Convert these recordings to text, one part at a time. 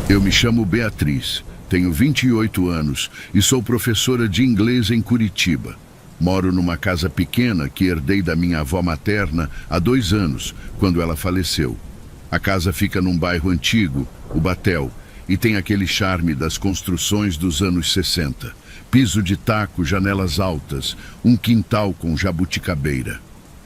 Eu me chamo Beatriz, tenho 28 anos e sou professora de inglês em Curitiba. Moro numa casa pequena que herdei da minha avó materna há 2 anos, quando ela faleceu. A casa fica num bairro antigo, o Batel, e tem aquele charme das construções dos anos 60. Piso de taco, janelas altas, um quintal com jabuticabeira.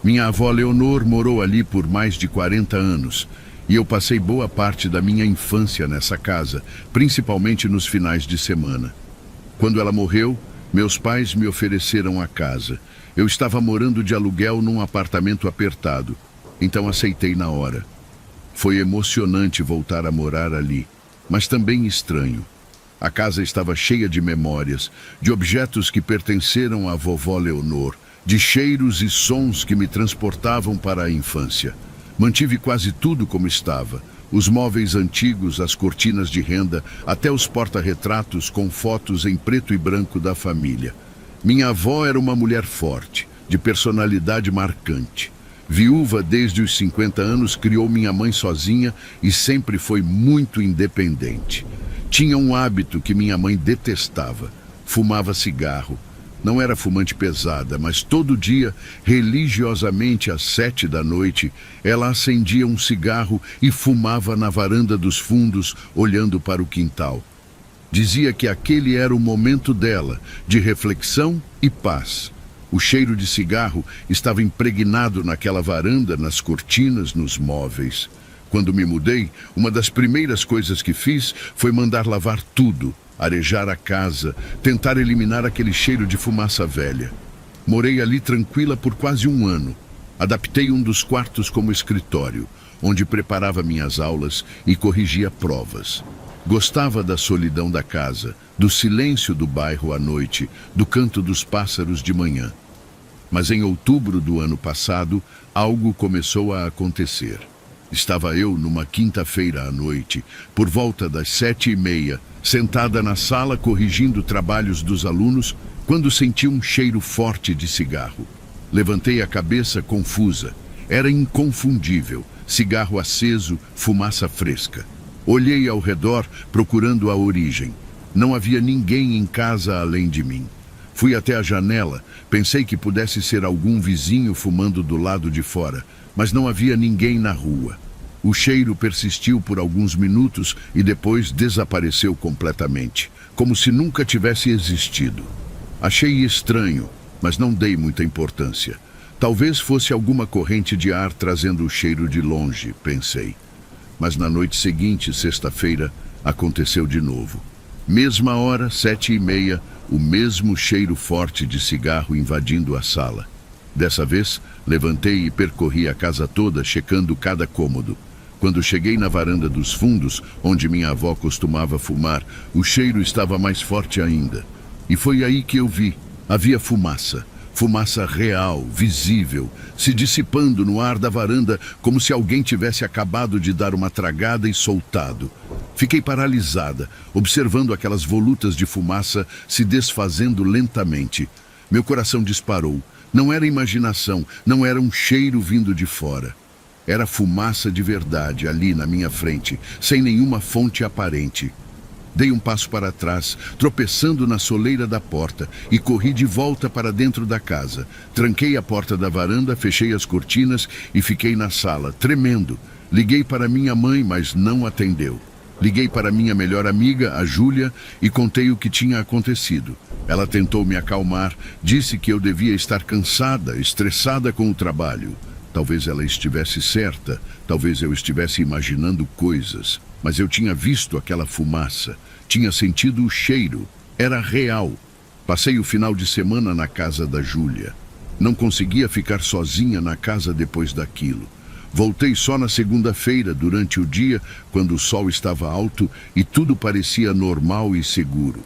Minha avó Leonor morou ali por mais de 40 anos e eu passei boa parte da minha infância nessa casa, principalmente nos finais de semana. Quando ela morreu, meus pais me ofereceram a casa. Eu estava morando de aluguel num apartamento apertado, então aceitei na hora. Foi emocionante voltar a morar ali, mas também estranho. A casa estava cheia de memórias, de objetos que pertenceram à vovó Leonor, de cheiros e sons que me transportavam para a infância. Mantive quase tudo como estava, os móveis antigos, as cortinas de renda, até os porta-retratos com fotos em preto e branco da família. Minha avó era uma mulher forte, de personalidade marcante. Viúva desde os 50 anos, criou minha mãe sozinha e sempre foi muito independente. Tinha um hábito que minha mãe detestava: fumava cigarro. Não era fumante pesada, mas todo dia, religiosamente às 7 da noite, ela acendia um cigarro e fumava na varanda dos fundos, olhando para o quintal. Dizia que aquele era o momento dela, de reflexão e paz. O cheiro de cigarro estava impregnado naquela varanda, nas cortinas, nos móveis. Quando me mudei, uma das primeiras coisas que fiz foi mandar lavar tudo, arejar a casa, tentar eliminar aquele cheiro de fumaça velha. Morei ali tranquila por quase 1 ano. Adaptei um dos quartos como escritório, onde preparava minhas aulas e corrigia provas. Gostava da solidão da casa, do silêncio do bairro à noite, do canto dos pássaros de manhã. Mas em outubro do ano passado, algo começou a acontecer. Estava eu numa quinta-feira à noite, por volta das 7h30, sentada na sala corrigindo trabalhos dos alunos, quando senti um cheiro forte de cigarro. Levantei a cabeça confusa. Era inconfundível. Cigarro aceso, fumaça fresca. Olhei ao redor, procurando a origem. Não havia ninguém em casa além de mim. Fui até a janela, pensei que pudesse ser algum vizinho fumando do lado de fora, mas não havia ninguém na rua. O cheiro persistiu por alguns minutos e depois desapareceu completamente, como se nunca tivesse existido. Achei estranho, mas não dei muita importância. Talvez fosse alguma corrente de ar trazendo o cheiro de longe, pensei. Mas na noite seguinte, sexta-feira, aconteceu de novo. Mesma hora, 7h30, o mesmo cheiro forte de cigarro invadindo a sala. Dessa vez, levantei e percorri a casa toda, checando cada cômodo. Quando cheguei na varanda dos fundos, onde minha avó costumava fumar, o cheiro estava mais forte ainda. E foi aí que eu vi. Havia fumaça. Fumaça real, visível, se dissipando no ar da varanda como se alguém tivesse acabado de dar uma tragada e soltado. Fiquei paralisada, observando aquelas volutas de fumaça se desfazendo lentamente. Meu coração disparou. Não era imaginação, não era um cheiro vindo de fora. Era fumaça de verdade ali na minha frente, sem nenhuma fonte aparente. Dei um passo para trás, tropeçando na soleira da porta, e corri de volta para dentro da casa. Tranquei a porta da varanda, fechei as cortinas e fiquei na sala, tremendo. Liguei para minha mãe, mas não atendeu. Liguei para minha melhor amiga, a Júlia, e contei o que tinha acontecido. Ela tentou me acalmar, disse que eu devia estar cansada, estressada com o trabalho. Talvez ela estivesse certa, talvez eu estivesse imaginando coisas, mas eu tinha visto aquela fumaça, tinha sentido o cheiro, era real. Passei o final de semana na casa da Júlia. Não conseguia ficar sozinha na casa depois daquilo. Voltei só na segunda-feira, durante o dia, quando o sol estava alto e tudo parecia normal e seguro.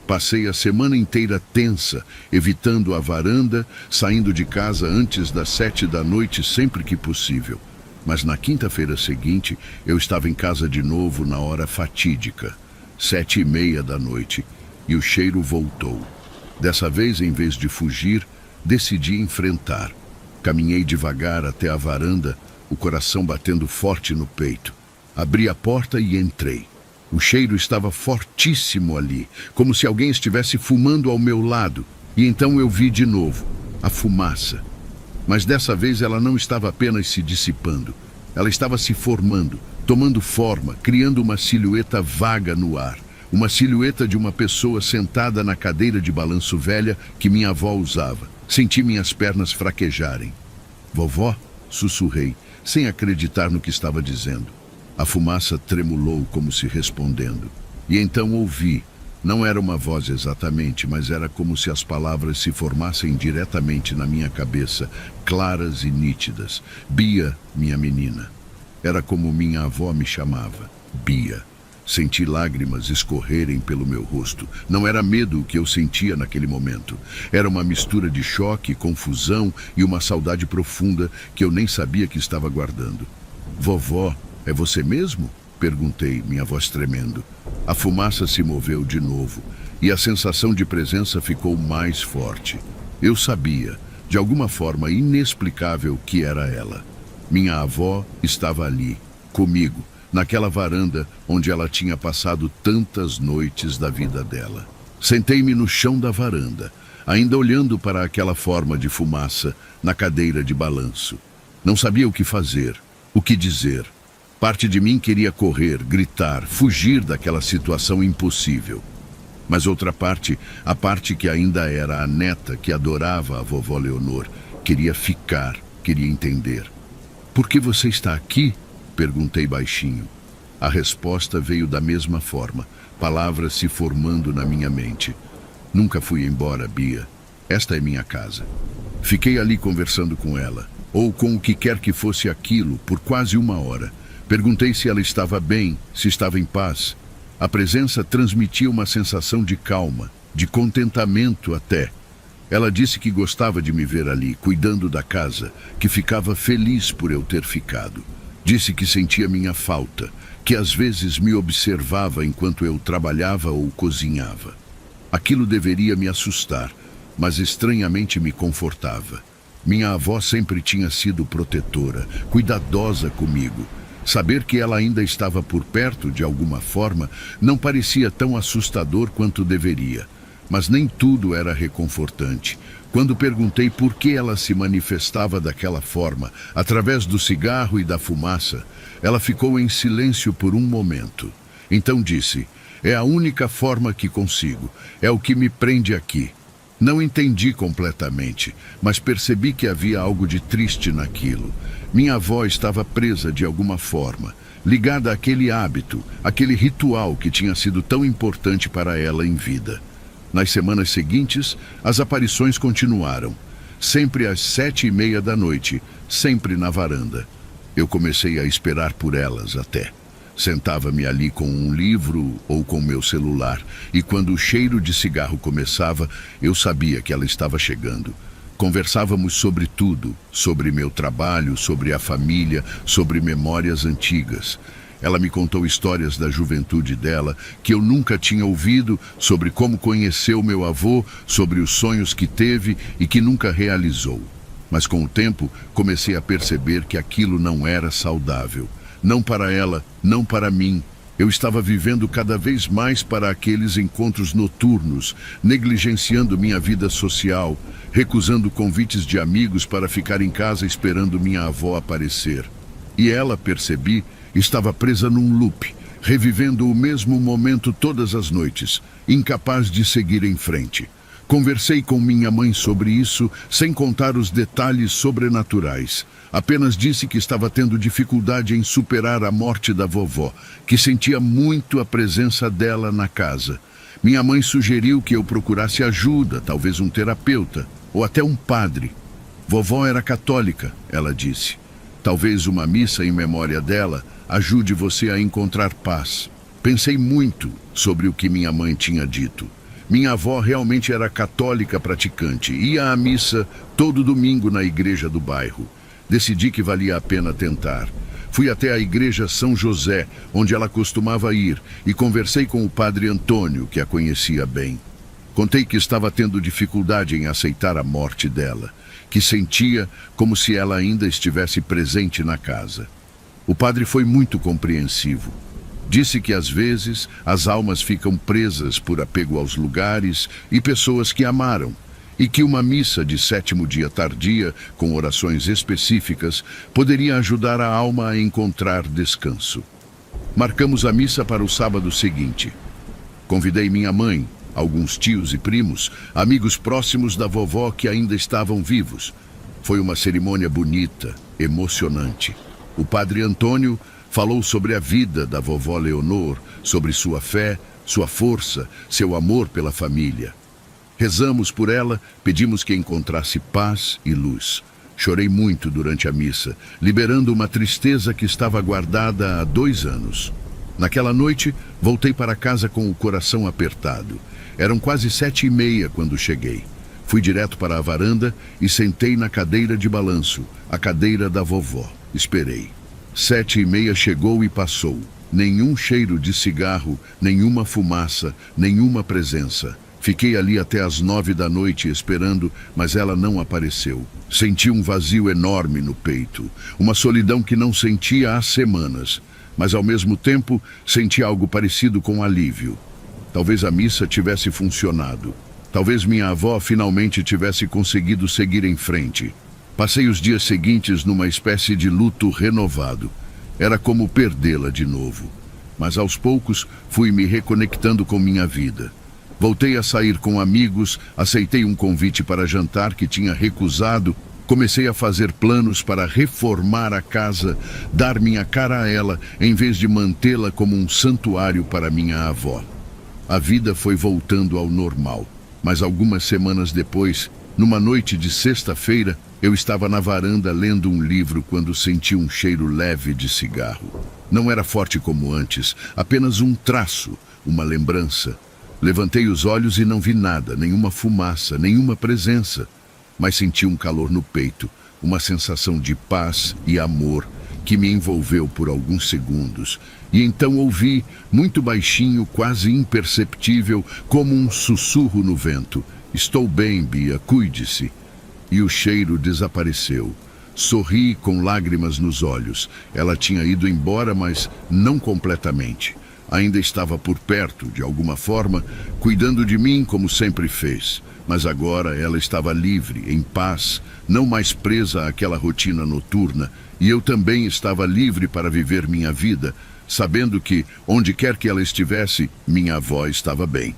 Passei a semana inteira tensa, evitando a varanda, saindo de casa antes das 7 da noite sempre que possível. Mas na quinta-feira seguinte, eu estava em casa de novo na hora fatídica, 7h30 da noite, e o cheiro voltou. Dessa vez, em vez de fugir, decidi enfrentar. Caminhei devagar até a varanda, o coração batendo forte no peito. Abri a porta e entrei. O cheiro estava fortíssimo ali, como se alguém estivesse fumando ao meu lado, e então eu vi de novo a fumaça. Mas dessa vez ela não estava apenas se dissipando, ela estava se formando, tomando forma, criando uma silhueta vaga no ar. Uma silhueta de uma pessoa sentada na cadeira de balanço velha que minha avó usava. Senti minhas pernas fraquejarem. Vovó? Sussurrei, sem acreditar no que estava dizendo. A fumaça tremulou como se respondendo. E então ouvi. Não era uma voz exatamente, mas era como se as palavras se formassem diretamente na minha cabeça, claras e nítidas. Bia, minha menina. Era como minha avó me chamava. Bia. Senti lágrimas escorrerem pelo meu rosto. Não era medo o que eu sentia naquele momento. Era uma mistura de choque, confusão e uma saudade profunda que eu nem sabia que estava guardando. Vovó, é você mesmo? Perguntei, minha voz tremendo. A fumaça se moveu de novo e a sensação de presença ficou mais forte. Eu sabia, de alguma forma inexplicável, que era ela. Minha avó estava ali, comigo, naquela varanda onde ela tinha passado tantas noites da vida dela. Sentei-me no chão da varanda, ainda olhando para aquela forma de fumaça na cadeira de balanço. Não sabia o que fazer, o que dizer. Parte de mim queria correr, gritar, fugir daquela situação impossível. Mas outra parte, a parte que ainda era a neta que adorava a vovó Leonor, queria ficar, queria entender. Por que você está aqui? Perguntei baixinho. A resposta veio da mesma forma, palavras se formando na minha mente. Nunca fui embora, Bia. Esta é minha casa. Fiquei ali conversando com ela, ou com o que quer que fosse aquilo, por quase 1 hora. Perguntei se ela estava bem, se estava em paz. A presença transmitia uma sensação de calma, de contentamento até. Ela disse que gostava de me ver ali, cuidando da casa, que ficava feliz por eu ter ficado. Disse que sentia minha falta, que às vezes me observava enquanto eu trabalhava ou cozinhava. Aquilo deveria me assustar, mas estranhamente me confortava. Minha avó sempre tinha sido protetora, cuidadosa comigo. Saber que ela ainda estava por perto de alguma forma não parecia tão assustador quanto deveria. Mas nem tudo era reconfortante. Quando perguntei por que ela se manifestava daquela forma, através do cigarro e da fumaça, ela ficou em silêncio por um momento. Então disse, é a única forma que consigo, é o que me prende aqui. Não entendi completamente, mas percebi que havia algo de triste naquilo. Minha avó estava presa de alguma forma, ligada àquele hábito, àquele ritual que tinha sido tão importante para ela em vida. Nas semanas seguintes, as aparições continuaram, sempre às 7h30 da noite, sempre na varanda. Eu comecei a esperar por elas até. Sentava-me ali com um livro ou com meu celular, e quando o cheiro de cigarro começava, eu sabia que ela estava chegando. Conversávamos sobre tudo, sobre meu trabalho, sobre a família, sobre memórias antigas. Ela me contou histórias da juventude dela que eu nunca tinha ouvido, sobre como conheceu meu avô, sobre os sonhos que teve e que nunca realizou. Mas com o tempo, comecei a perceber que aquilo não era saudável. Não para ela, não para mim. Eu estava vivendo cada vez mais para aqueles encontros noturnos, negligenciando minha vida social, recusando convites de amigos para ficar em casa esperando minha avó aparecer. E ela, percebi, estava presa num loop, revivendo o mesmo momento todas as noites, incapaz de seguir em frente. Conversei com minha mãe sobre isso, sem contar os detalhes sobrenaturais. Apenas disse que estava tendo dificuldade em superar a morte da vovó, que sentia muito a presença dela na casa. Minha mãe sugeriu que eu procurasse ajuda, talvez um terapeuta, ou até um padre. Vovó era católica, ela disse. Talvez uma missa em memória dela ajude você a encontrar paz. Pensei muito sobre o que minha mãe tinha dito. Minha avó realmente era católica praticante, ia à missa todo domingo na igreja do bairro. Decidi que valia a pena tentar. Fui até a igreja São José, onde ela costumava ir, e conversei com o padre Antônio, que a conhecia bem. Contei que estava tendo dificuldade em aceitar a morte dela, que sentia como se ela ainda estivesse presente na casa. O padre foi muito compreensivo. Disse que às vezes as almas ficam presas por apego aos lugares e pessoas que amaram, e que uma missa de sétimo dia tardia, com orações específicas, poderia ajudar a alma a encontrar descanso. Marcamos a missa para o sábado seguinte. Convidei minha mãe, alguns tios e primos, amigos próximos da vovó que ainda estavam vivos. Foi uma cerimônia bonita, emocionante. O padre Antônio falou sobre a vida da vovó Leonor, sobre sua fé, sua força, seu amor pela família. Rezamos por ela, pedimos que encontrasse paz e luz. Chorei muito durante a missa, liberando uma tristeza que estava guardada há 2 anos. Naquela noite, voltei para casa com o coração apertado. Eram quase 7h30 quando cheguei. Fui direto para a varanda e sentei na cadeira de balanço, a cadeira da vovó. Esperei. 7h30 chegou e passou. Nenhum cheiro de cigarro, nenhuma fumaça, nenhuma presença. Fiquei ali até às 9 da noite esperando, mas ela não apareceu. Senti um vazio enorme no peito, uma solidão que não sentia há semanas, mas ao mesmo tempo senti algo parecido com alívio. Talvez a missa tivesse funcionado. Talvez minha avó finalmente tivesse conseguido seguir em frente. Passei os dias seguintes numa espécie de luto renovado. Era como perdê-la de novo. Mas aos poucos fui me reconectando com minha vida. Voltei a sair com amigos, aceitei um convite para jantar que tinha recusado, comecei a fazer planos para reformar a casa, dar minha cara a ela, em vez de mantê-la como um santuário para minha avó. A vida foi voltando ao normal, mas algumas semanas depois, numa noite de sexta-feira, eu estava na varanda lendo um livro quando senti um cheiro leve de cigarro. Não era forte como antes, apenas um traço, uma lembrança. Levantei os olhos e não vi nada, nenhuma fumaça, nenhuma presença, mas senti um calor no peito, uma sensação de paz e amor que me envolveu por alguns segundos. E então ouvi, muito baixinho, quase imperceptível, como um sussurro no vento: "Estou bem, Bia, cuide-se." E o cheiro desapareceu. Sorri com lágrimas nos olhos. Ela tinha ido embora, mas não completamente. Ainda estava por perto, de alguma forma, cuidando de mim como sempre fez. Mas agora ela estava livre, em paz, não mais presa àquela rotina noturna, e eu também estava livre para viver minha vida, sabendo que, onde quer que ela estivesse, minha avó estava bem.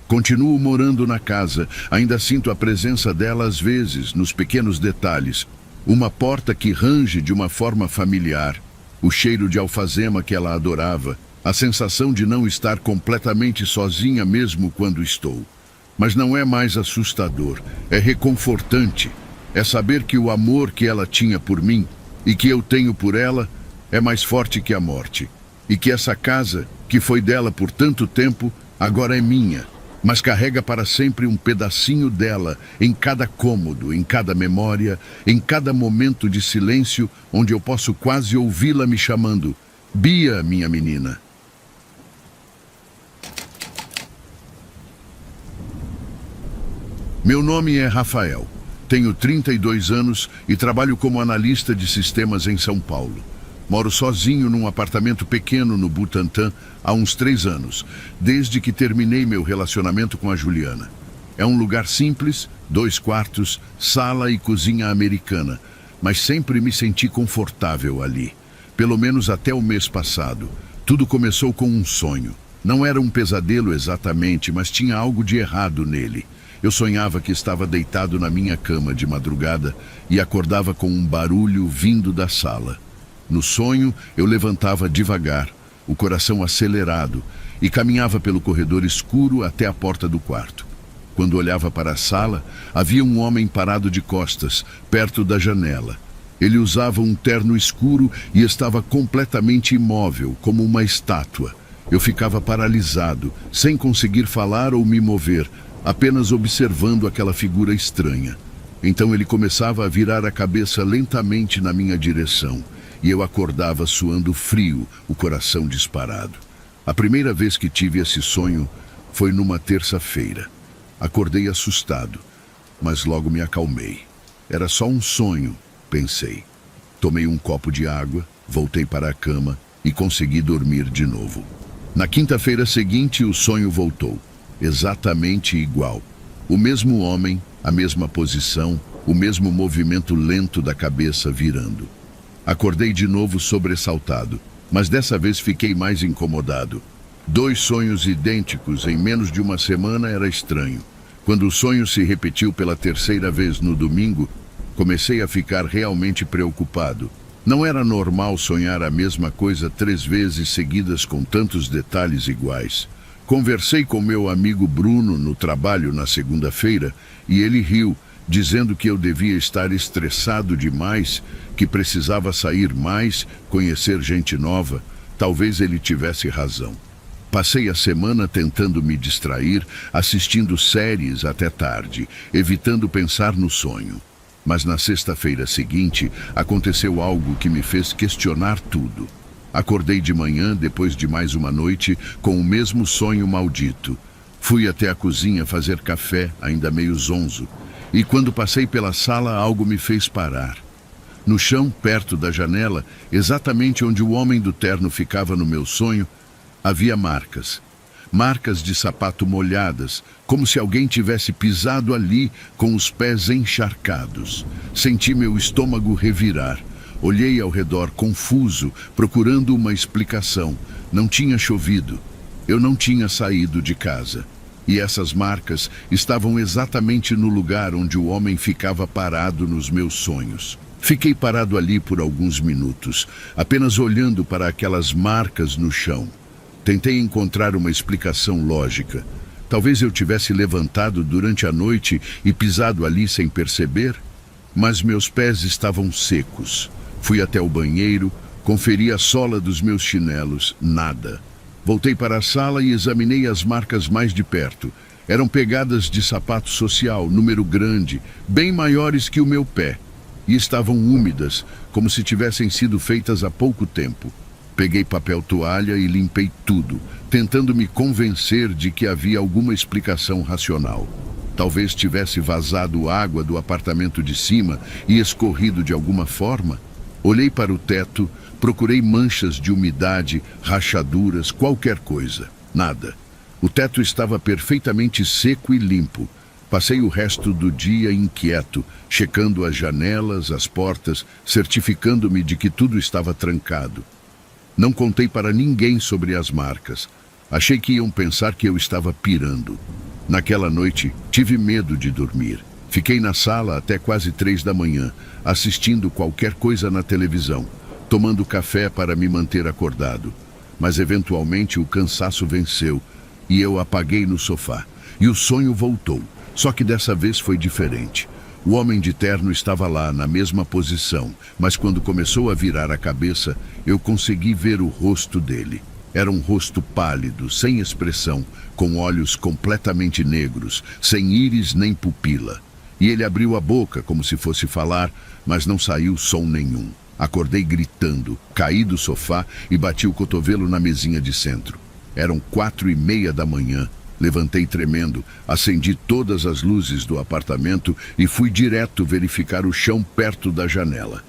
Continuo morando na casa, ainda sinto a presença dela às vezes, nos pequenos detalhes. Uma porta que range de uma forma familiar, o cheiro de alfazema que ela adorava, a sensação de não estar completamente sozinha mesmo quando estou. Mas não é mais assustador, é reconfortante. É saber que o amor que ela tinha por mim e que eu tenho por ela é mais forte que a morte. E que essa casa, que foi dela por tanto tempo, agora é minha, mas carrega para sempre um pedacinho dela em cada cômodo, em cada memória, em cada momento de silêncio onde eu posso quase ouvi-la me chamando: "Bia, minha menina." Meu nome é Rafael, tenho 32 anos e trabalho como analista de sistemas em São Paulo. Moro sozinho num apartamento pequeno no Butantã há uns 3 anos, desde que terminei meu relacionamento com a Juliana. É um lugar simples, 2 quartos, sala e cozinha americana, mas sempre me senti confortável ali, pelo menos até o mês passado. Tudo começou com um sonho. Não era um pesadelo exatamente, mas tinha algo de errado nele. Eu sonhava que estava deitado na minha cama de madrugada e acordava com um barulho vindo da sala. No sonho, eu levantava devagar, o coração acelerado, e caminhava pelo corredor escuro até a porta do quarto. Quando olhava para a sala, havia um homem parado de costas, perto da janela. Ele usava um terno escuro e estava completamente imóvel, como uma estátua. Eu ficava paralisado, sem conseguir falar ou me mover, apenas observando aquela figura estranha. Então ele começava a virar a cabeça lentamente na minha direção, e eu acordava suando frio, o coração disparado. A primeira vez que tive esse sonho foi numa terça-feira. Acordei assustado, mas logo me acalmei. Era só um sonho, pensei. Tomei um copo de água, voltei para a cama e consegui dormir de novo. Na quinta-feira seguinte, o sonho voltou, exatamente igual. O mesmo homem, a mesma posição, o mesmo movimento lento da cabeça virando. Acordei de novo sobressaltado, mas dessa vez fiquei mais incomodado. 2 sonhos idênticos em menos de uma semana era estranho. Quando o sonho se repetiu pela terceira vez no domingo, comecei a ficar realmente preocupado. Não era normal sonhar a mesma coisa 3 vezes seguidas com tantos detalhes iguais. Conversei com meu amigo Bruno no trabalho na segunda-feira e ele riu, dizendo que eu devia estar estressado demais, que precisava sair mais, conhecer gente nova. Talvez ele tivesse razão. Passei a semana tentando me distrair, assistindo séries até tarde, evitando pensar no sonho. Mas na sexta-feira seguinte, aconteceu algo que me fez questionar tudo. Acordei de manhã, depois de mais uma noite, com o mesmo sonho maldito. Fui até a cozinha fazer café, ainda meio zonzo. E quando passei pela sala, algo me fez parar. No chão, perto da janela, exatamente onde o homem do terno ficava no meu sonho, havia marcas. Marcas de sapato molhadas, como se alguém tivesse pisado ali com os pés encharcados. Senti meu estômago revirar. Olhei ao redor confuso, procurando uma explicação. Não tinha chovido. Eu não tinha saído de casa. E essas marcas estavam exatamente no lugar onde o homem ficava parado nos meus sonhos. Fiquei parado ali por alguns minutos, apenas olhando para aquelas marcas no chão. Tentei encontrar uma explicação lógica. Talvez eu tivesse levantado durante a noite e pisado ali sem perceber, mas meus pés estavam secos. Fui até o banheiro, conferi a sola dos meus chinelos, nada. Voltei para a sala e examinei as marcas mais de perto. Eram pegadas de sapato social, número grande, bem maiores que o meu pé, e estavam úmidas, como se tivessem sido feitas há pouco tempo. Peguei papel toalha e limpei tudo, tentando me convencer de que havia alguma explicação racional. Talvez tivesse vazado água do apartamento de cima e escorrido de alguma forma. Olhei para o teto, procurei manchas de umidade, rachaduras, qualquer coisa. Nada. O teto estava perfeitamente seco e limpo. Passei o resto do dia inquieto, checando as janelas, as portas, certificando-me de que tudo estava trancado. Não contei para ninguém sobre as marcas. Achei que iam pensar que eu estava pirando. Naquela noite, tive medo de dormir. Fiquei na sala até quase 3 da manhã, assistindo qualquer coisa na televisão, tomando café para me manter acordado. Mas eventualmente o cansaço venceu e eu apaguei no sofá. E o sonho voltou, só que dessa vez foi diferente. O homem de terno estava lá, na mesma posição, mas quando começou a virar a cabeça, eu consegui ver o rosto dele. Era um rosto pálido, sem expressão, com olhos completamente negros, sem íris nem pupila. E ele abriu a boca como se fosse falar, mas não saiu som nenhum. Acordei gritando, caí do sofá e bati o cotovelo na mesinha de centro. Eram 4:30 da manhã. Levantei tremendo, acendi todas as luzes do apartamento e fui direto verificar o chão perto da janela.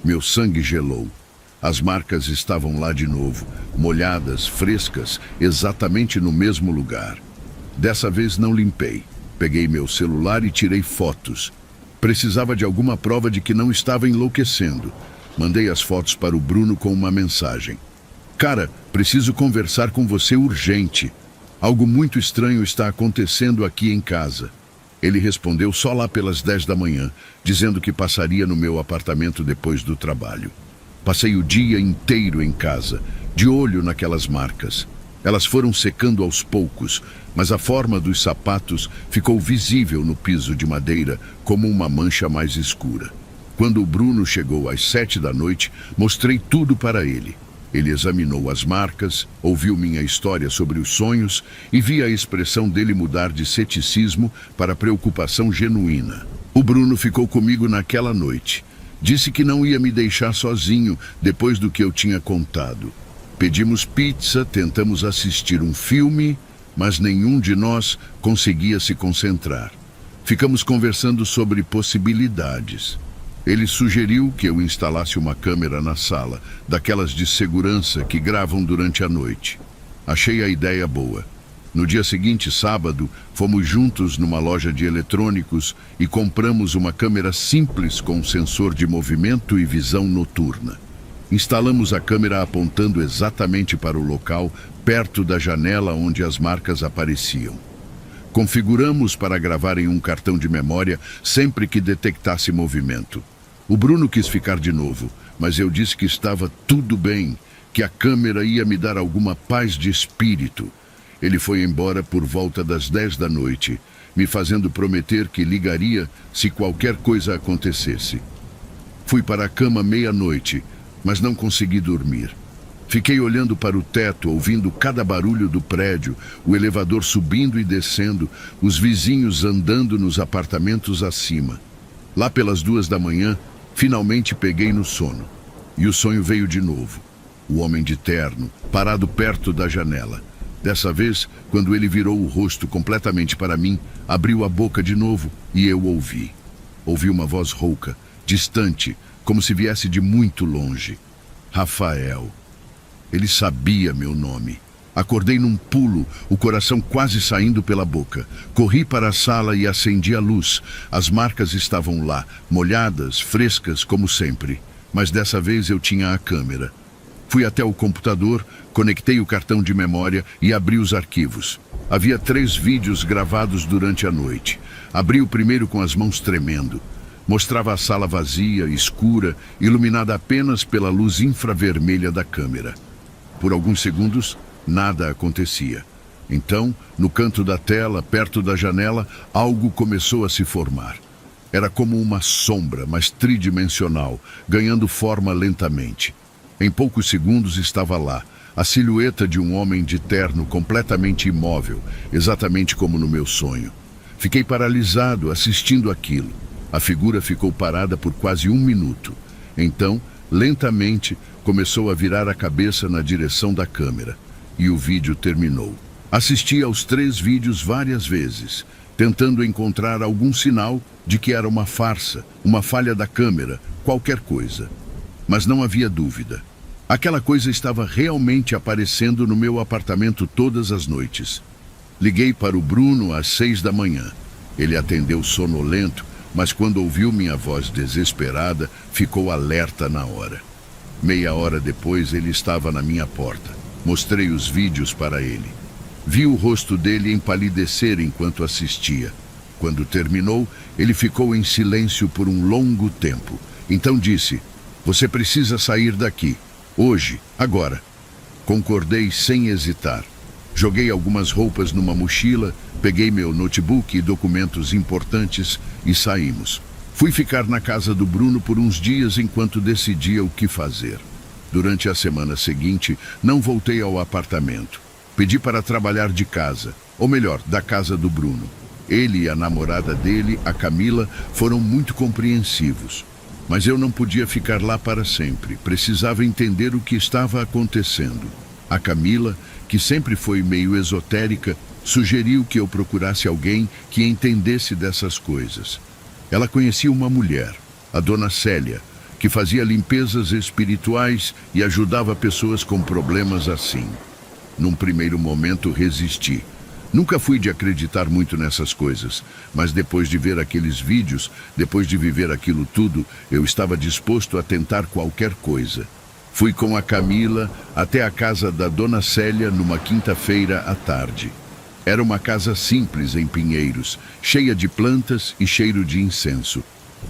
Meu sangue gelou. As marcas estavam lá de novo, molhadas, frescas, exatamente no mesmo lugar. Dessa vez não limpei. Peguei meu celular e tirei fotos. Precisava de alguma prova de que não estava enlouquecendo. Mandei as fotos para o Bruno com uma mensagem. Cara, preciso conversar com você urgente. Algo muito estranho está acontecendo aqui em casa. Ele respondeu só lá pelas 10 da manhã, dizendo que passaria no meu apartamento depois do trabalho. Passei o dia inteiro em casa, de olho naquelas marcas. Elas foram secando aos poucos, mas a forma dos sapatos ficou visível no piso de madeira como uma mancha mais escura. Quando o Bruno chegou às 7 da noite, mostrei tudo para ele. Ele examinou as marcas, ouviu minha história sobre os sonhos e vi a expressão dele mudar de ceticismo para preocupação genuína. O Bruno ficou comigo naquela noite. Disse que não ia me deixar sozinho depois do que eu tinha contado. Pedimos pizza, tentamos assistir um filme, mas nenhum de nós conseguia se concentrar. Ficamos conversando sobre possibilidades. Ele sugeriu que eu instalasse uma câmera na sala, daquelas de segurança que gravam durante a noite. Achei a ideia boa. No dia seguinte, sábado, fomos juntos numa loja de eletrônicos e compramos uma câmera simples com sensor de movimento e visão noturna. Instalamos a câmera apontando exatamente para o local, perto da janela onde as marcas apareciam. Configuramos para gravar em um cartão de memória sempre que detectasse movimento. O Bruno quis ficar de novo, mas eu disse que estava tudo bem, que a câmera ia me dar alguma paz de espírito. Ele foi embora por volta das 10 da noite, me fazendo prometer que ligaria se qualquer coisa acontecesse. Fui para a cama meia-noite, mas não consegui dormir. Fiquei olhando para o teto, ouvindo cada barulho do prédio, o elevador subindo e descendo, os vizinhos andando nos apartamentos acima. Lá pelas 2 da manhã, finalmente peguei no sono. E o sonho veio de novo. O homem de terno, parado perto da janela. Dessa vez, quando ele virou o rosto completamente para mim, abriu a boca de novo e eu ouvi. Ouvi uma voz rouca, distante, como se viesse de muito longe. Rafael. Ele sabia meu nome. Acordei num pulo, o coração quase saindo pela boca. Corri para a sala e acendi a luz. As marcas estavam lá, molhadas, frescas como sempre. Mas dessa vez eu tinha a câmera. Fui até o computador, conectei o cartão de memória e abri os arquivos. Havia 3 vídeos gravados durante a noite. Abri o primeiro com as mãos tremendo. Mostrava a sala vazia, escura, iluminada apenas pela luz infravermelha da câmera. Por alguns segundos, nada acontecia. Então, no canto da tela, perto da janela, algo começou a se formar. Era como uma sombra, mas tridimensional, ganhando forma lentamente. Em poucos segundos estava lá, a silhueta de um homem de terno completamente imóvel, exatamente como no meu sonho. Fiquei paralisado assistindo aquilo. A figura ficou parada por quase 1 minuto. Então, lentamente, começou a virar a cabeça na direção da câmera. E o vídeo terminou. Assisti aos 3 vídeos várias vezes, tentando encontrar algum sinal de que era uma farsa, uma falha da câmera, qualquer coisa. Mas não havia dúvida. Aquela coisa estava realmente aparecendo no meu apartamento todas as noites. Liguei para o Bruno às 6 da manhã. Ele atendeu sonolento, mas quando ouviu minha voz desesperada, ficou alerta na hora. Meia hora depois, ele estava na minha porta. Mostrei os vídeos para ele. Vi o rosto dele empalidecer enquanto assistia. Quando terminou, ele ficou em silêncio por um longo tempo. Então disse: "Você precisa sair daqui. Hoje, agora." Concordei sem hesitar. Joguei algumas roupas numa mochila, peguei meu notebook e documentos importantes e saímos. Fui ficar na casa do Bruno por uns dias enquanto decidia o que fazer. Durante a semana seguinte, não voltei ao apartamento. Pedi para trabalhar de casa, ou melhor, da casa do Bruno. Ele e a namorada dele, a Camila, foram muito compreensivos. Mas eu não podia ficar lá para sempre. Precisava entender o que estava acontecendo. A Camila, que sempre foi meio esotérica, sugeriu que eu procurasse alguém que entendesse dessas coisas. Ela conhecia uma mulher, a Dona Célia, que fazia limpezas espirituais e ajudava pessoas com problemas assim. Num primeiro momento resisti. Nunca fui de acreditar muito nessas coisas, mas depois de ver aqueles vídeos, depois de viver aquilo tudo, eu estava disposto a tentar qualquer coisa. Fui com a Camila até a casa da Dona Célia numa quinta-feira à tarde. Era uma casa simples em Pinheiros, cheia de plantas e cheiro de incenso.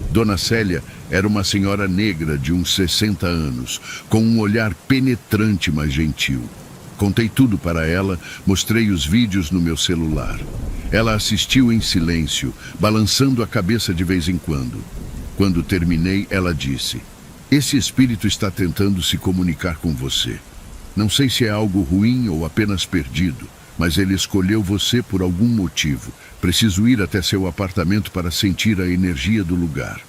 Dona Célia era uma senhora negra de uns 60 anos, com um olhar penetrante, mas gentil. Contei tudo para ela, mostrei os vídeos no meu celular. Ela assistiu em silêncio, balançando a cabeça de vez em quando. Quando terminei, ela disse: "Esse espírito está tentando se comunicar com você. Não sei se é algo ruim ou apenas perdido, mas ele escolheu você por algum motivo. Preciso ir até seu apartamento para sentir a energia do lugar."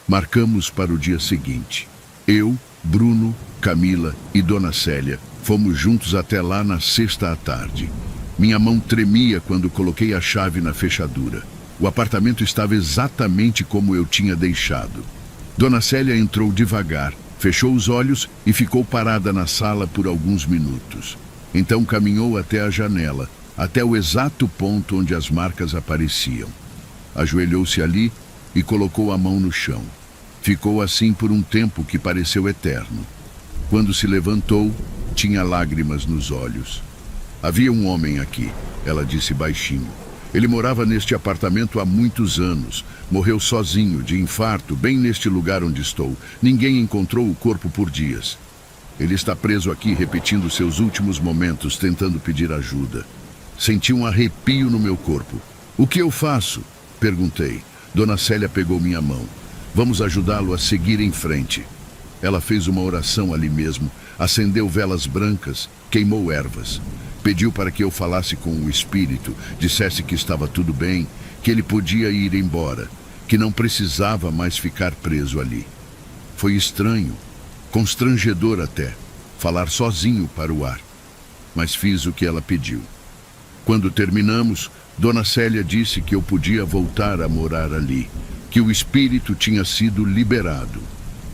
Marcamos para o dia seguinte. Eu, Bruno, Camila e Dona Célia fomos juntos até lá na sexta à tarde. Minha mão tremia quando coloquei a chave na fechadura. O apartamento estava exatamente como eu tinha deixado. Dona Célia entrou devagar, fechou os olhos e ficou parada na sala por alguns minutos. Então caminhou até a janela, até o exato ponto onde as marcas apareciam. Ajoelhou-se ali e colocou a mão no chão. Ficou assim por um tempo que pareceu eterno. Quando se levantou, tinha lágrimas nos olhos. Havia um homem aqui, ela disse baixinho. Ele morava neste apartamento há muitos anos. Morreu sozinho, de infarto, bem neste lugar onde estou. Ninguém encontrou o corpo por dias. Ele está preso aqui, repetindo seus últimos momentos, tentando pedir ajuda. Senti um arrepio no meu corpo. O que eu faço? Perguntei. Dona Célia pegou minha mão. Vamos ajudá-lo a seguir em frente. Ela fez uma oração ali mesmo, acendeu velas brancas, queimou ervas. Pediu para que eu falasse com o espírito, dissesse que estava tudo bem, que ele podia ir embora, que não precisava mais ficar preso ali. Foi estranho, constrangedor até, falar sozinho para o ar. Mas fiz o que ela pediu. Quando terminamos, Dona Célia disse que eu podia voltar a morar ali, que o espírito tinha sido liberado.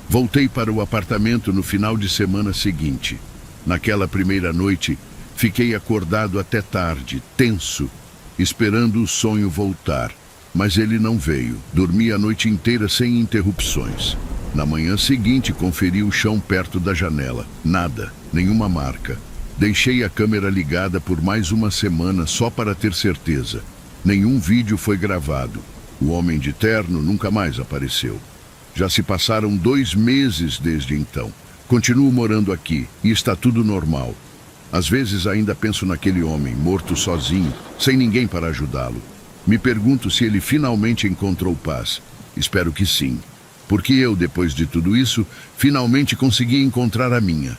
Voltei para o apartamento no final de semana seguinte. Naquela primeira noite, fiquei acordado até tarde, tenso, esperando o sonho voltar. Mas ele não veio. Dormi a noite inteira sem interrupções. Na manhã seguinte, conferi o chão perto da janela. Nada, nenhuma marca. Deixei a câmera ligada por mais uma semana só para ter certeza. Nenhum vídeo foi gravado. O homem de terno nunca mais apareceu. Já se passaram 2 meses desde então. Continuo morando aqui e está tudo normal. Às vezes ainda penso naquele homem, morto sozinho, sem ninguém para ajudá-lo. Me pergunto se ele finalmente encontrou paz. Espero que sim. Porque eu, depois de tudo isso, finalmente consegui encontrar a minha.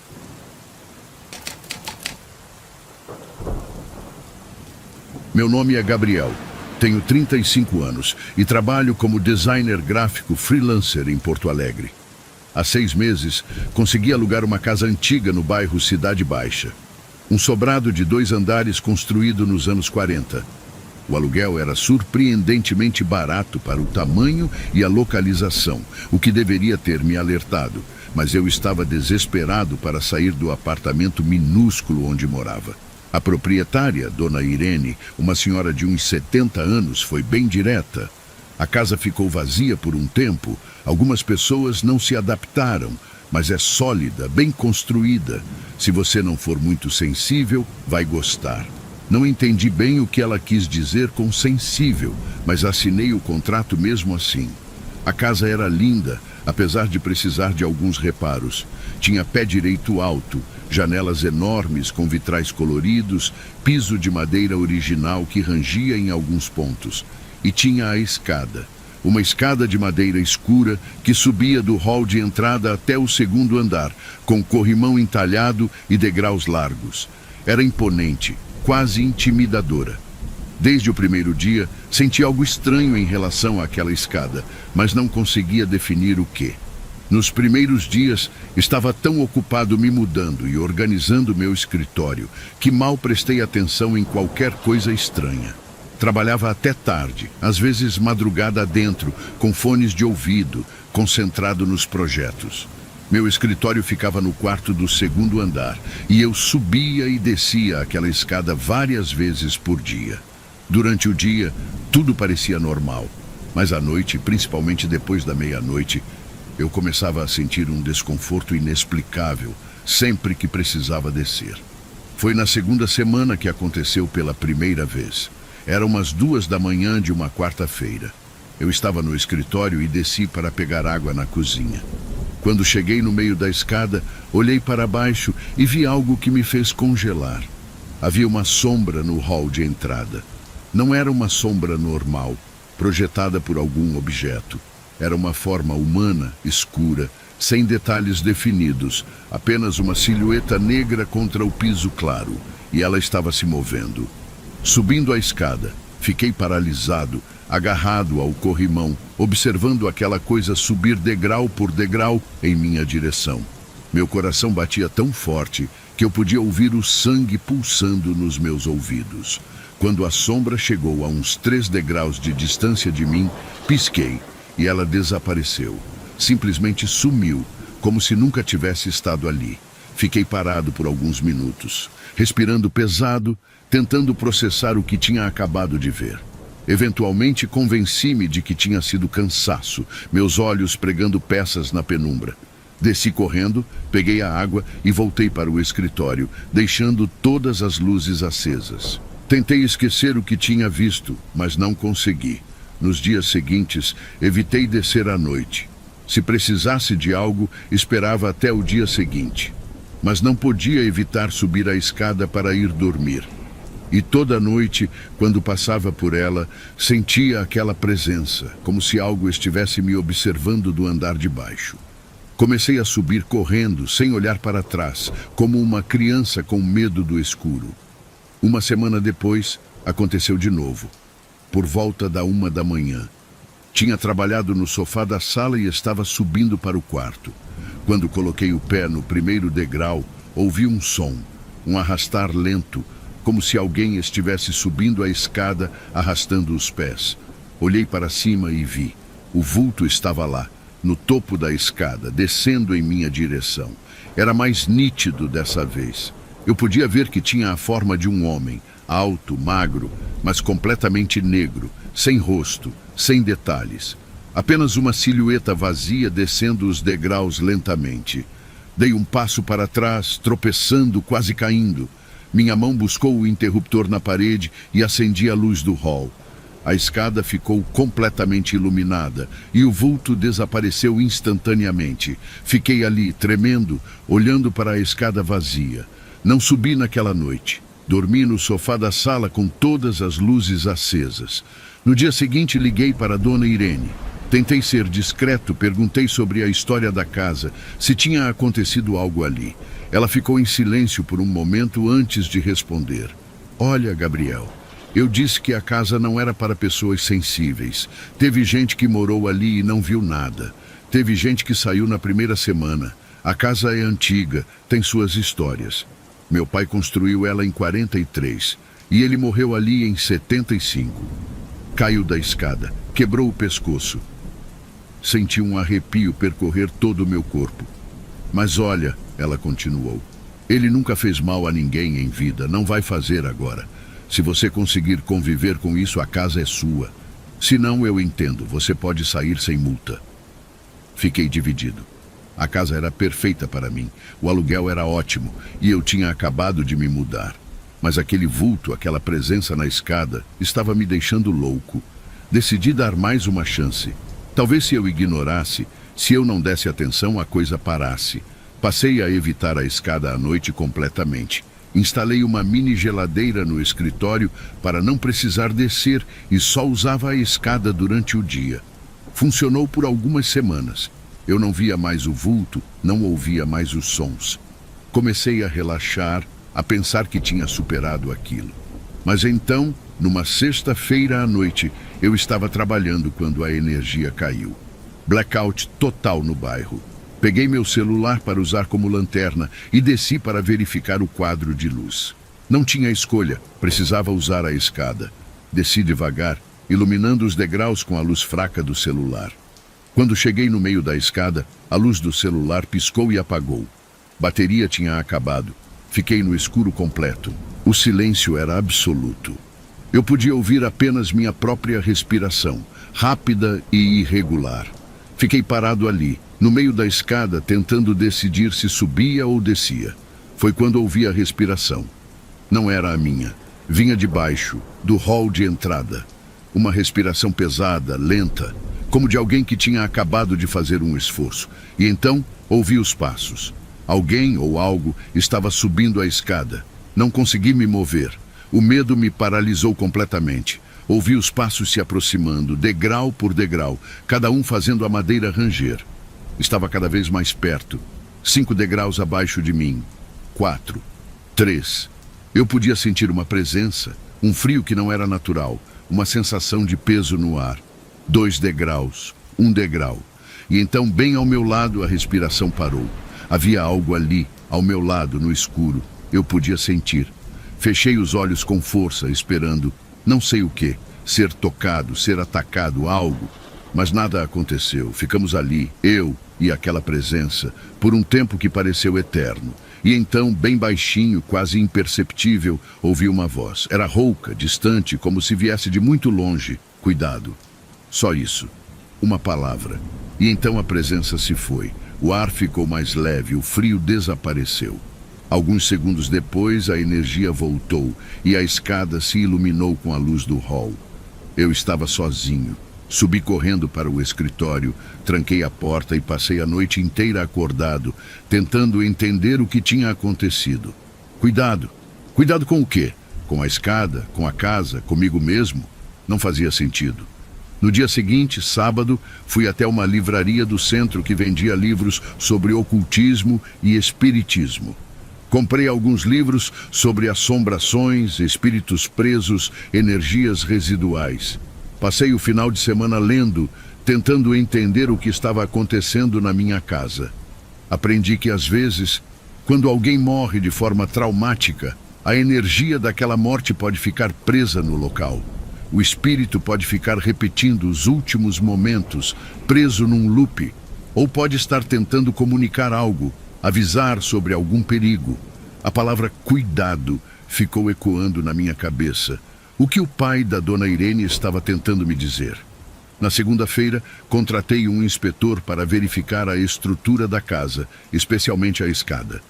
Meu nome é Gabriel, tenho 35 anos e trabalho como designer gráfico freelancer em Porto Alegre. Há 6 meses, consegui alugar uma casa antiga no bairro Cidade Baixa. Um sobrado de 2 andares construído nos anos 40. O aluguel era surpreendentemente barato para o tamanho e a localização, o que deveria ter me alertado, mas eu estava desesperado para sair do apartamento minúsculo onde morava. A proprietária, Dona Irene, uma senhora de uns 70 anos, foi bem direta. A casa ficou vazia por um tempo, algumas pessoas não se adaptaram, mas é sólida, bem construída. Se você não for muito sensível, vai gostar. Não entendi bem o que ela quis dizer com sensível, mas assinei o contrato mesmo assim. A casa era linda, apesar de precisar de alguns reparos. Tinha pé direito alto, janelas enormes com vitrais coloridos, piso de madeira original que rangia em alguns pontos. E tinha a escada. Uma escada de madeira escura que subia do hall de entrada até o 2º andar, com corrimão entalhado e degraus largos. Era imponente, quase intimidadora. Desde o primeiro dia, senti algo estranho em relação àquela escada, mas não conseguia definir o quê. Nos primeiros dias, estava tão ocupado me mudando e organizando meu escritório que mal prestei atenção em qualquer coisa estranha. Trabalhava até tarde, às vezes madrugada adentro, com fones de ouvido, concentrado nos projetos. Meu escritório ficava no quarto do 2º andar e eu subia e descia aquela escada várias vezes por dia. Durante o dia, tudo parecia normal, mas à noite, principalmente depois da meia-noite, eu começava a sentir um desconforto inexplicável sempre que precisava descer. Foi na 2ª semana que aconteceu pela primeira vez. Eram umas 2 da manhã de uma quarta-feira. Eu estava no escritório e desci para pegar água na cozinha. Quando cheguei no meio da escada, olhei para baixo e vi algo que me fez congelar. Havia uma sombra no hall de entrada. Não era uma sombra normal, projetada por algum objeto. Era uma forma humana, escura, sem detalhes definidos, apenas uma silhueta negra contra o piso claro, e ela estava se movendo. Subindo a escada, fiquei paralisado, agarrado ao corrimão, observando aquela coisa subir degrau por degrau em minha direção. Meu coração batia tão forte que eu podia ouvir o sangue pulsando nos meus ouvidos. Quando a sombra chegou a uns 3 degraus de distância de mim, pisquei e ela desapareceu. Simplesmente sumiu, como se nunca tivesse estado ali. Fiquei parado por alguns minutos, respirando pesado, tentando processar o que tinha acabado de ver. Eventualmente convenci-me de que tinha sido cansaço, meus olhos pregando peças na penumbra. Desci correndo, peguei a água e voltei para o escritório, deixando todas as luzes acesas. Tentei esquecer o que tinha visto, mas não consegui. Nos dias seguintes, evitei descer à noite. Se precisasse de algo, esperava até o dia seguinte. Mas não podia evitar subir a escada para ir dormir. E toda noite, quando passava por ela, sentia aquela presença, como se algo estivesse me observando do andar de baixo. Comecei a subir correndo, sem olhar para trás, como uma criança com medo do escuro. Uma semana depois, aconteceu de novo, por volta da 1 da manhã. Tinha trabalhado no sofá da sala e estava subindo para o quarto. Quando coloquei o pé no primeiro degrau, ouvi um som, um arrastar lento, como se alguém estivesse subindo a escada, arrastando os pés. Olhei para cima e vi. O vulto estava lá, no topo da escada, descendo em minha direção. Era mais nítido dessa vez. Eu podia ver que tinha a forma de um homem, alto, magro, mas completamente negro, sem rosto, sem detalhes. Apenas uma silhueta vazia descendo os degraus lentamente. Dei um passo para trás, tropeçando, quase caindo. Minha mão buscou o interruptor na parede e acendi a luz do hall. A escada ficou completamente iluminada e o vulto desapareceu instantaneamente. Fiquei ali, tremendo, olhando para a escada vazia. Não subi naquela noite. Dormi no sofá da sala com todas as luzes acesas. No dia seguinte, liguei para a dona Irene. Tentei ser discreto, perguntei sobre a história da casa, se tinha acontecido algo ali. Ela ficou em silêncio por um momento antes de responder. Olha, Gabriel, eu disse que a casa não era para pessoas sensíveis. Teve gente que morou ali e não viu nada. Teve gente que saiu na primeira semana. A casa é antiga, tem suas histórias. Meu pai construiu ela em 43 e ele morreu ali em 75. Caiu da escada, quebrou o pescoço. Senti um arrepio percorrer todo o meu corpo. Mas olha, ela continuou, ele nunca fez mal a ninguém em vida, não vai fazer agora. Se você conseguir conviver com isso, a casa é sua. Se não, eu entendo, você pode sair sem multa. Fiquei dividido. A casa era perfeita para mim, o aluguel era ótimo e eu tinha acabado de me mudar. Mas aquele vulto, aquela presença na escada, estava me deixando louco. Decidi dar mais uma chance. Talvez se eu ignorasse, se eu não desse atenção, a coisa parasse. Passei a evitar a escada à noite completamente. Instalei uma mini geladeira no escritório para não precisar descer e só usava a escada durante o dia. Funcionou por algumas semanas. Eu não via mais o vulto, não ouvia mais os sons. Comecei a relaxar, a pensar que tinha superado aquilo. Mas então, numa sexta-feira à noite, eu estava trabalhando quando a energia caiu. Blackout total no bairro. Peguei meu celular para usar como lanterna e desci para verificar o quadro de luz. Não tinha escolha, precisava usar a escada. Desci devagar, iluminando os degraus com a luz fraca do celular. Quando cheguei no meio da escada, a luz do celular piscou e apagou. Bateria tinha acabado. Fiquei no escuro completo. O silêncio era absoluto. Eu podia ouvir apenas minha própria respiração, rápida e irregular. Fiquei parado ali, no meio da escada, tentando decidir se subia ou descia. Foi quando ouvi a respiração. Não era a minha. Vinha de baixo, do hall de entrada. Uma respiração pesada, lenta, como de alguém que tinha acabado de fazer um esforço. E então ouvi os passos. Alguém ou algo estava subindo a escada. Não consegui me mover. O medo me paralisou completamente. Ouvi os passos se aproximando, degrau por degrau, cada um fazendo a madeira ranger. Estava cada vez mais perto. 5 degraus abaixo de mim. 4. 3. Eu podia sentir uma presença, um frio que não era natural, uma sensação de peso no ar. 2 degraus, 1 degrau. E então, bem ao meu lado, a respiração parou. Havia algo ali, ao meu lado, no escuro. Eu podia sentir. Fechei os olhos com força, esperando, não sei o quê, ser tocado, ser atacado, algo. Mas nada aconteceu. Ficamos ali, eu e aquela presença, por um tempo que pareceu eterno. E então, bem baixinho, quase imperceptível, ouvi uma voz. Era rouca, distante, como se viesse de muito longe. Cuidado. Só isso. Uma palavra. E então a presença se foi. O ar ficou mais leve, o frio desapareceu. Alguns segundos depois, a energia voltou e a escada se iluminou com a luz do hall. Eu estava sozinho. Subi correndo para o escritório, tranquei a porta e passei a noite inteira acordado, tentando entender o que tinha acontecido. Cuidado. Cuidado com o quê? Com a escada, com a casa, comigo mesmo? Não fazia sentido. No dia seguinte, sábado, fui até uma livraria do centro que vendia livros sobre ocultismo e espiritismo. Comprei alguns livros sobre assombrações, espíritos presos, energias residuais. Passei o final de semana lendo, tentando entender o que estava acontecendo na minha casa. Aprendi que, às vezes, quando alguém morre de forma traumática, a energia daquela morte pode ficar presa no local. O espírito pode ficar repetindo os últimos momentos, preso num loop, ou pode estar tentando comunicar algo, avisar sobre algum perigo. A palavra cuidado ficou ecoando na minha cabeça. O que o pai da dona Irene estava tentando me dizer? Na segunda-feira, contratei um inspetor para verificar a estrutura da casa, especialmente a escada.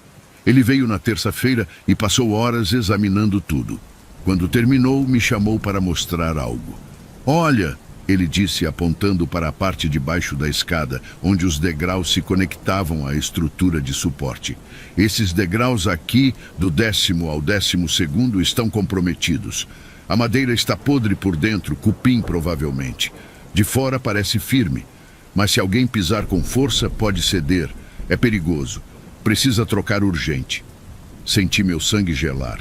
Ele veio na terça-feira e passou horas examinando tudo. Quando terminou, me chamou para mostrar algo. Olha, ele disse apontando para a parte de baixo da escada, onde os degraus se conectavam à estrutura de suporte. Esses degraus aqui, do 10º ao 12º, estão comprometidos. A madeira está podre por dentro, cupim provavelmente. De fora parece firme, mas se alguém pisar com força, pode ceder. É perigoso. Precisa trocar urgente. Senti meu sangue gelar.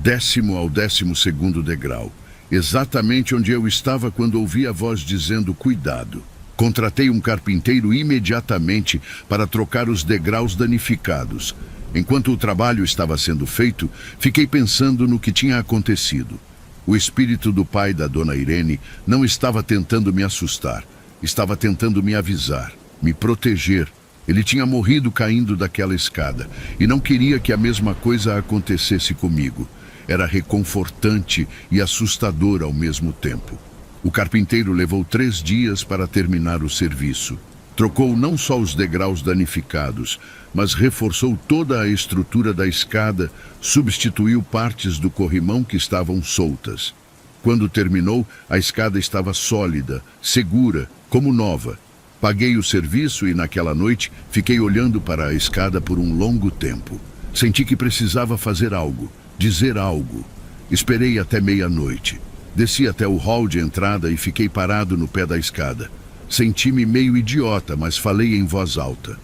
10º ao 12º degrau. Exatamente onde eu estava quando ouvi a voz dizendo cuidado. Contratei um carpinteiro imediatamente para trocar os degraus danificados. Enquanto o trabalho estava sendo feito, fiquei pensando no que tinha acontecido. O espírito do pai da dona Irene não estava tentando me assustar, estava tentando me avisar, me proteger. Ele tinha morrido caindo daquela escada e não queria que a mesma coisa acontecesse comigo. Era reconfortante e assustador ao mesmo tempo. O carpinteiro levou 3 dias para terminar o serviço. Trocou não só os degraus danificados, mas reforçou toda a estrutura da escada, substituiu partes do corrimão que estavam soltas. Quando terminou, a escada estava sólida, segura, como nova. Paguei o serviço e naquela noite fiquei olhando para a escada por um longo tempo. Senti que precisava fazer algo, dizer algo. Esperei até meia-noite. Desci até o hall de entrada e fiquei parado no pé da escada. Senti-me meio idiota, mas falei em voz alta.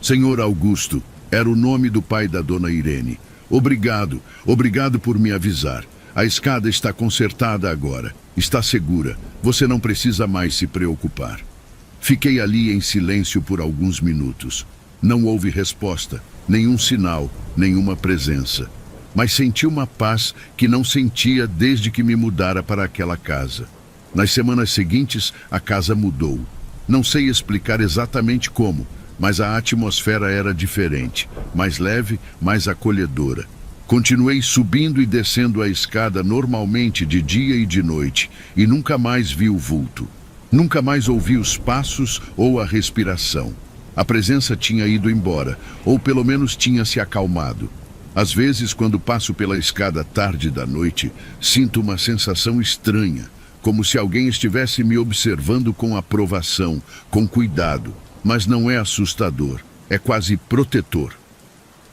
Senhor Augusto, era o nome do pai da dona Irene. Obrigado por me avisar. A escada está consertada agora, está segura. Você não precisa mais se preocupar. Fiquei ali em silêncio por alguns minutos. Não houve resposta, nenhum sinal, nenhuma presença. Mas senti uma paz que não sentia desde que me mudara para aquela casa. Nas semanas seguintes, a casa mudou. Não sei explicar exatamente como, mas a atmosfera era diferente, mais leve, mais acolhedora. Continuei subindo e descendo a escada normalmente de dia e de noite, e nunca mais vi o vulto. Nunca mais ouvi os passos ou a respiração. A presença tinha ido embora, ou pelo menos tinha se acalmado. Às vezes, quando passo pela escada tarde da noite, sinto uma sensação estranha, como se alguém estivesse me observando com aprovação, com cuidado. Mas não é assustador, é quase protetor.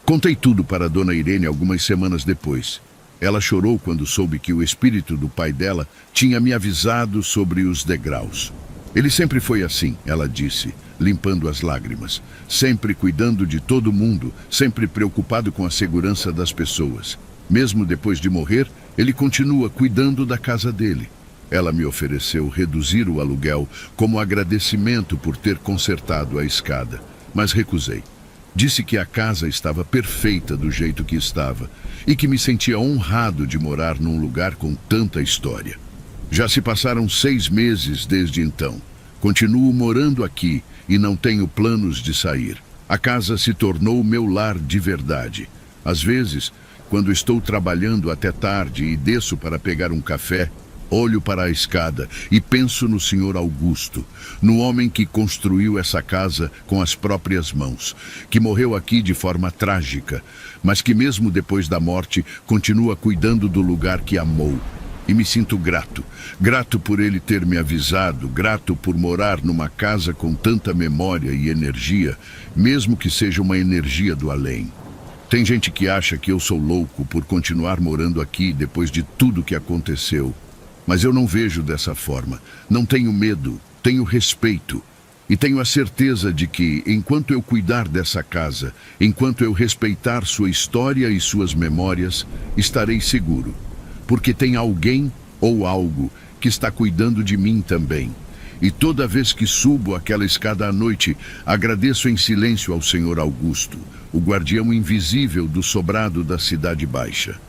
Contei tudo para a dona Irene algumas semanas depois. Ela chorou quando soube que o espírito do pai dela tinha me avisado sobre os degraus. Ele sempre foi assim, ela disse, limpando as lágrimas. Sempre cuidando de todo mundo, sempre preocupado com a segurança das pessoas. Mesmo depois de morrer, ele continua cuidando da casa dele. Ela me ofereceu reduzir o aluguel como agradecimento por ter consertado a escada, mas recusei. Disse que a casa estava perfeita do jeito que estava e que me sentia honrado de morar num lugar com tanta história. Já se passaram 6 meses desde então. Continuo morando aqui e não tenho planos de sair. A casa se tornou meu lar de verdade. Às vezes, quando estou trabalhando até tarde e desço para pegar um café, olho para a escada e penso no Sr. Augusto, no homem que construiu essa casa com as próprias mãos, que morreu aqui de forma trágica, mas que mesmo depois da morte continua cuidando do lugar que amou. E me sinto grato. Grato por ele ter me avisado, grato por morar numa casa com tanta memória e energia, mesmo que seja uma energia do além. Tem gente que acha que eu sou louco por continuar morando aqui depois de tudo que aconteceu. Mas eu não vejo dessa forma. Não tenho medo, tenho respeito. E tenho a certeza de que, enquanto eu cuidar dessa casa, enquanto eu respeitar sua história e suas memórias, estarei seguro. Porque tem alguém ou algo que está cuidando de mim também. E toda vez que subo aquela escada à noite, agradeço em silêncio ao Sr. Augusto, o guardião invisível do sobrado da Cidade Baixa.